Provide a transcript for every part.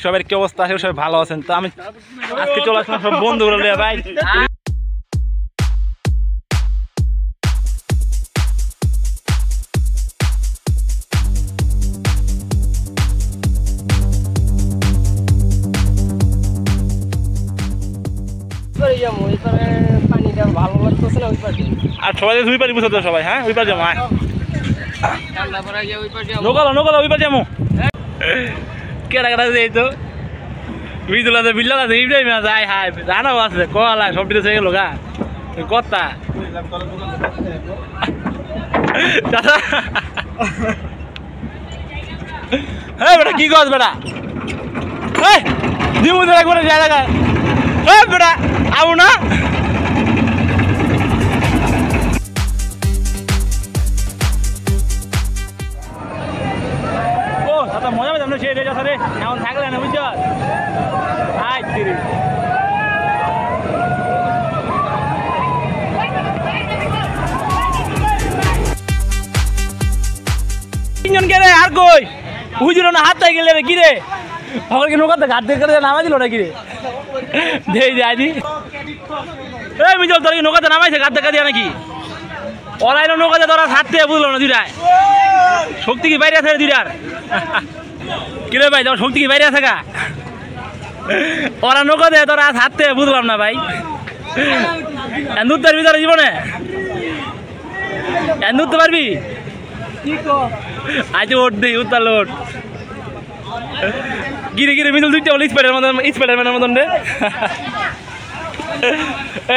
সবার কি অবস্থা আছে? সবাই ভালো আছেন? তো আমি আজকে চলে আসলাম সব বন্ধুগুলো নিয়ে ভাই। আর সবাই দুই পারি বুঝতে সবাই, হ্যাঁ ওই পারে যাবো, নৌকালো নৌকালো ওই পারে যাবো। কেটা কেটা এই তো বিদ্যুৎ আছে, বিল্লা আছে, ইব্রাহিম আছে, আয় হায় রানাও আছে, কলা সবটি তো গেল গা কথা। হ্যাঁ বেটা কি কস বেটা? দিমুদের একবারে যায় না বেটা আউ না। মজা পেতাম না, সে রে এমন থাকলে না বুঝছ। তিনজন কে রে? আর কই হুজুর না হাত তাই গেলে রে কি রে? আমার কি নৌকাতে ঘাট থেকে নামাই দিল না কি রে? দেই যাইনি এই মিজল তোর কি নৌকাতে নামাইছে ঘাট দেখা দিয়া নাকি? ওরাই নৌকাতে তোরা হাঁটতে বুঝলো না দুইটায় শক্তি কি বাইরে আছে দুইটার? কিরে ভাই তোমার শক্তি কি বাইরে আছে গা? ওরা নৌকা দেয় তোরা হাঁটতে বুঝলাম না ভাই। এন্দুর ভিতরে জীবনে এন্দুর তো পারবি? আজ ওট দিই উত্তাল ওট গিরে গিরে মিদুল দুইটা বলে স্পাইডারম্যানের মতন রে।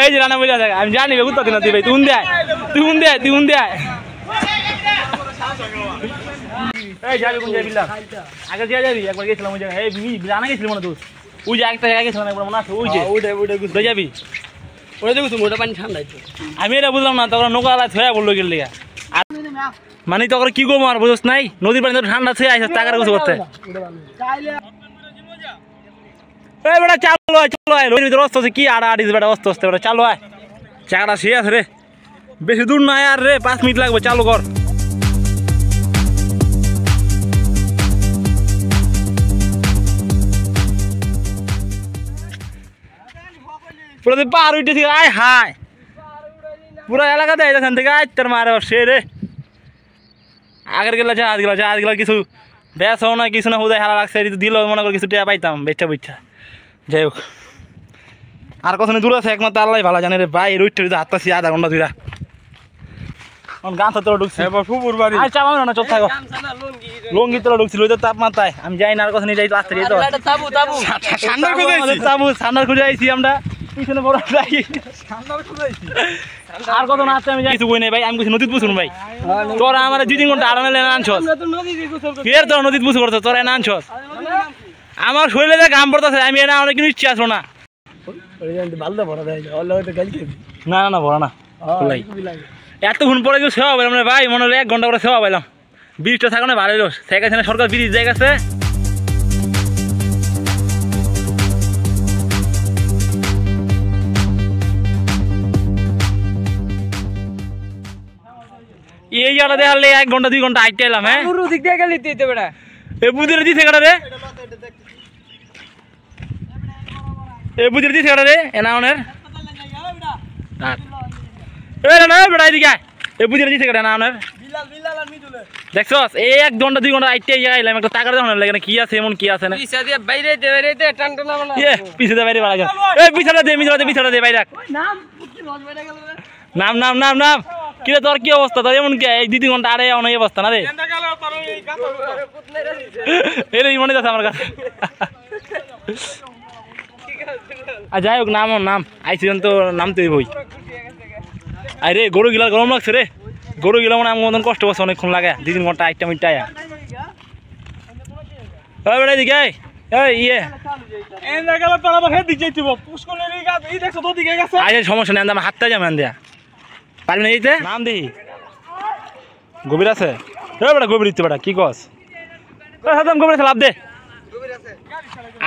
এই যে রানা বুঝা থাকে আমি জানি উত্তর দিন তুই ভাই তুই দেয় তুই দেয় তুই দেয়। এই যাবি কোন যাবি আগে যা যাবি? একবার গেছিলাম ওই জায়গায়, এই জানা গেছিলি মনে তোর ওই যে একটা জায়গায় গেছিলাম একবার মনে আছে? ওই যে ওইটা যাবি? ওটা দেখো তুমি, ওটা পানি ঠান্ডা। আমি এটা বুঝলাম না, তখন নৌকা আলাদা ছয়া বললো গেল লিগা আর মানে তখন কি গো মার বুঝছ নাই? নদীর পানি ঠান্ডা ছয়া আসে টাকার কিছু করতে। এই বেটা চালো চলো নদীর ভিতরে অস্ত আছে কি আড়া আড়ি বেটা অস্ত আসতে বেটা চালো আয়। চাকাটা সে আছে রে, বেশি দূর না আর রে, 5 মিনিট লাগবে, চালু কর। পুরো পাহাড় উঠেছি আয় হায়, পুরো এলাকাতে এখান থেকে আয় তোর মারে সে রে। আগের গেলা জাহাজ গেলা কিছু বেশ না কিছু না হুদায় হারা রাখছে দিল মনে করে কিছু টিয়া পাইতাম বেচা বুঝছা। যাই হোক আর কত দূর আছে একমাত্র আল্লাহ ভালো জানে রে ভাই। রুইটা হাত পাচ্ছি আধা ঘন্টা দুইটা গান তোরা ঢুকছে না চল থাকো লঙ্গি তোরা ঢুকছিল ওই তো তাপমাত্রায় আমি যাই না আর কথা নিয়ে যাই রাস্তা দিয়ে তো তাবু ঠান্ডার খুঁজে আইছি আমরা পিছনে বড় আর কত না আছে আমি যাই কিছু বই নাই ভাই। আমি কিছু নদীত বুঝুন ভাই, তোরা আমার 2-3 ঘন্টা আরামে আনছস ফের তোরা নদীত বুঝু করছো, তোরা এনে আনছস। আমার শরীরে যে ঘাম পড়তেছে আমি এনে অনেক কিছু ইচ্ছা আসলো না। না না ভরা না এতক্ষণ পরে যে সেবা পাইলাম না ভাই, মনে হলো 1 ঘন্টা করে সেবা পাইলাম। ব্রিজটা থাকো না ভালো সেখানে সরকার ব্রিজ জায়গা আছে। এই জায়গাটা দেখালে 1 ঘন্টা 2 ঘন্টা আইতে এলাম। হ্যাঁ দিক দিয়ে গেলি তুই তো বেটা এ বুঝিরে দিছে কাটা রে, এ বুঝিরে দিছে কাটা রে এনাওনের এ না বেটা এদিকে এ বুঝিরে দিছে কাটা এনাওনের দেখছস? এই 1 ঘন্টা 2 ঘন্টা আইতে আইলাম একটা টাকা দেওয়ার লাগে না কি আছে এমন কি আছে না পিছে দিয়ে বাইরে দে টান টান না এ পিছে দিয়ে বাইরে বাড়া গেল এই পিছাটা দে পিছাটা দে বাইরে নাম কি লজ বাইরে গেল রে নাম নাম নাম নাম কি রে তোর কি অবস্থা? তোর এমন কি এই 2-3 ঘন্টা আরে অনেক অবস্থা না রে এই মনে আছে আমার কাছে। আর যাই হোক নাম আইসিজন তো নামতে বই আরে গরু গিলা গরম লাগছে রে, গরু গিলা মানে আমার মতন কষ্ট করছে অনেকক্ষণ লাগে 2-3 ঘন্টা আইটা মিটায়া। ওই বেটা দিকে ইয়ে সমস্যা নেই আমার হাতটা যাবেন দেয়া পারবি না যেতে নাম দিই গভীর আছে বেটা গভীর দিতে বেটা কি কস? গভীর আছে লাভ দে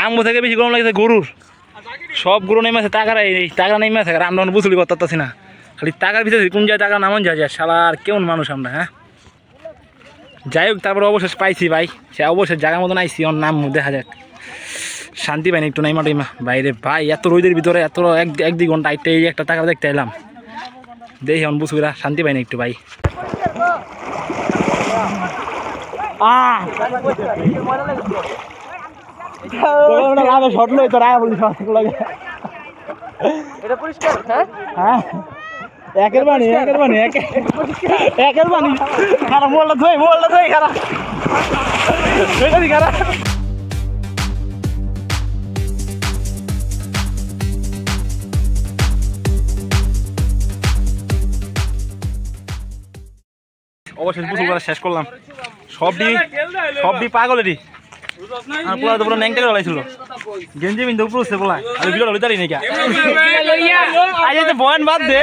আমগো থেকে বেশি গরম লাগছে গরুর, সব গরু নেমে আছে টাকা নেমে আছে আমরা বুঝলি করতেছি না, খালি টাকার ভিতরে কোন যায় টাকা নামন যায় শালা আর কেমন মানুষ আমরা। হ্যাঁ যাই হোক তারপর অবশেষ পাইছি ভাই, সে অবশেষ জায়গার মতন আইসি ওর নাম দেখা যাক। শান্তি পাইনি একটু নাইমা টাইমা বাইরে ভাই এত রোদের ভিতরে এত এক দুই ঘন্টা এই একটা টাকা দেখতে এলাম দেখি এখন বুঝুরা শান্তি পাইনি একটু ভাই একের বানি খারাপ মোবাইলটা ধুই খারাপ খারাপ অবশেষ গোসল করা শেষ করলাম সবটি পাগলেরই আর পোলা তো পুরো ন্যাংটা করে লাইছিল গেঞ্জি বিন্দু উপর উঠছে পোলা আমি ভিডিও লইতারি নাকি আজ বয়ান বাদ দে